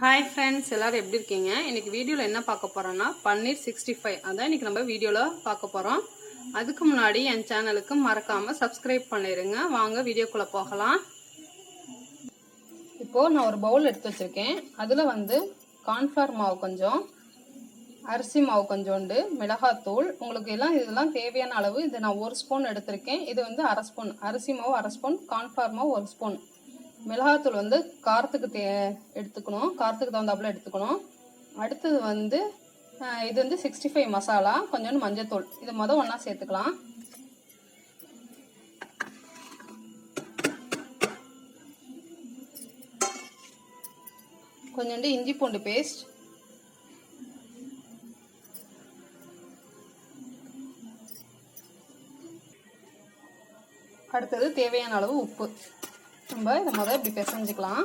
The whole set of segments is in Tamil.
ஹாய் ஃப்ரெண்ட்ஸ், எல்லோரும் எப்படி இருக்கீங்க? இன்றைக்கி வீடியோவில் என்ன பார்க்க போகிறோன்னா பன்னீர் 65 அதான் இன்றைக்கி நம்ம வீடியோவில் பார்க்க போகிறோம். அதுக்கு முன்னாடி என் சேனலுக்கு மறக்காமல் சப்ஸ்கிரைப் பண்ணிடுங்க. வாங்க வீடியோக்குள்ளே போகலாம். இப்போது நான் ஒரு பவுல் எடுத்து வச்சுருக்கேன். அதில் கார்ன்ஃப்ளவர் மாவு கொஞ்சம், அரிசி மாவு கொஞ்சோண்டு, மிளகாத்தூள், உங்களுக்கு இதெல்லாம் தேவையான அளவு. இது நான் 1 ஸ்பூன் எடுத்திருக்கேன். இது 1/2 ஸ்பூன் அரிசி மாவு, 1/2 ஸ்பூன் கார்ன்ஃப்ளவர் மாவு, 1 ஸ்பூன் மிளகாத்தூள் காரத்துக்கு எடுத்துக்கணும், காரத்துக்கு தகுந்தாப்புல எடுத்துக்கணும். அடுத்தது இது 65 மசாலா, கொஞ்சோண்டு மஞ்சத்தூள். இதை ஒன்றா சேர்த்துக்கலாம். கொஞ்சோண்டு இஞ்சி பூண்டு பேஸ்ட், அடுத்தது தேவையான அளவு உப்பு. நம்ம இதை இப்படி பிசைஞ்சுக்கலாம்.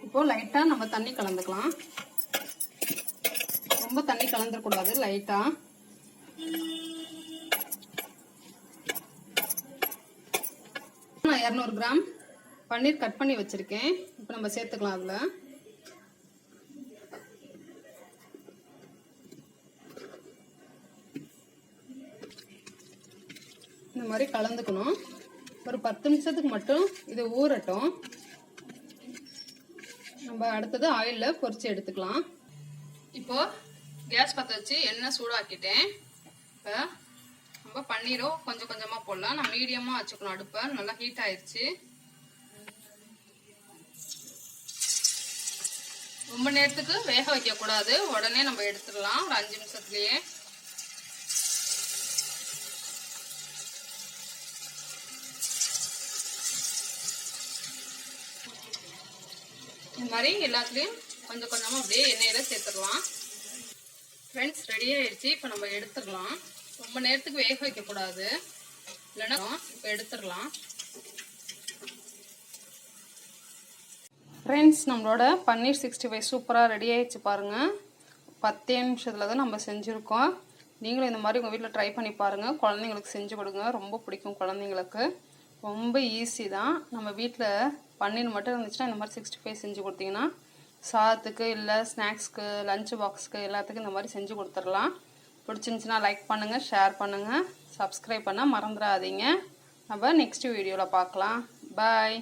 இப்போ லைட்டா நம்ம தண்ணி கலந்துக்கலாம். ரொம்ப தண்ணி கலந்துடக்கூடாது, லைட்டா. நான் 200 கிராம் பன்னீர் கட் பண்ணி வச்சிருக்கேன். இப்போ நம்ம சேர்த்துக்கலாம். அதுல இந்த மாதிரி கலந்துக்கணும். ஒரு 10 நிமிஷத்துக்கு மட்டும் இது ஊறட்டும். நம்ம அடுத்தது ஆயில்ல பொரிச்சு எடுத்துக்கலாம். இப்போ கேஸ் பற்ற வச்சு எண்ணெய் சூடாக்கிட்டேன். இப்போ நம்ம பன்னீரும் கொஞ்சம் கொஞ்சமா போடலாம். நான் மீடியமா வச்சுக்கணும். அடுப்பை நல்லா ஹீட் ஆயிடுச்சு. ரொம்ப நேரத்துக்கு வேக வைக்க கூடாது, உடனே நம்ம எடுத்துடலாம் ஒரு 5 நிமிஷத்துலயே. இந்த மாதிரி எல்லாத்துலயும் கொஞ்சம் கொஞ்சமா அப்படியே எண்ணெயில சேர்த்துடலாம். ஃப்ரெண்ட்ஸ், ரெடி ஆயிடுச்சு. இப்போ நம்ம எடுத்துடலாம். ரொம்ப நேரத்துக்கு வேக வைக்க கூடாது, இல்லைன்னா இப்போ எடுத்துடலாம். ஃப்ரெண்ட்ஸ், நம்மளோட பன்னீர் 65 சூப்பராக ரெடி ஆயிடுச்சு பாருங்கள். 10 நிமிஷத்தில் தான் நம்ம செஞ்சுருக்கோம். நீங்களும் இந்த மாதிரி உங்கள் வீட்டில் ட்ரை பண்ணி பாருங்கள். குழந்தைங்களுக்கு செஞ்சு கொடுங்க, ரொம்ப பிடிக்கும் குழந்தைங்களுக்கு. ரொம்ப ஈஸி தான். நம்ம வீட்டில் பன்னீர் மட்டும் இருந்துச்சுன்னா இந்த மாதிரி 65 செஞ்சு கொடுத்தீங்கன்னா சாதத்துக்கு இல்லை ஸ்நாக்ஸ்க்கு, லஞ்ச் பாக்ஸுக்கு எல்லாத்துக்கும் இந்த மாதிரி செஞ்சு கொடுத்துடலாம். பிடிச்சிருந்துச்சுன்னா லைக் பண்ணுங்கள், ஷேர் பண்ணுங்கள், சப்ஸ்கிரைப் பண்ண மறந்துடாதீங்க. நம்ம நெக்ஸ்ட் வீடியோவில் பார்க்கலாம். பாய்.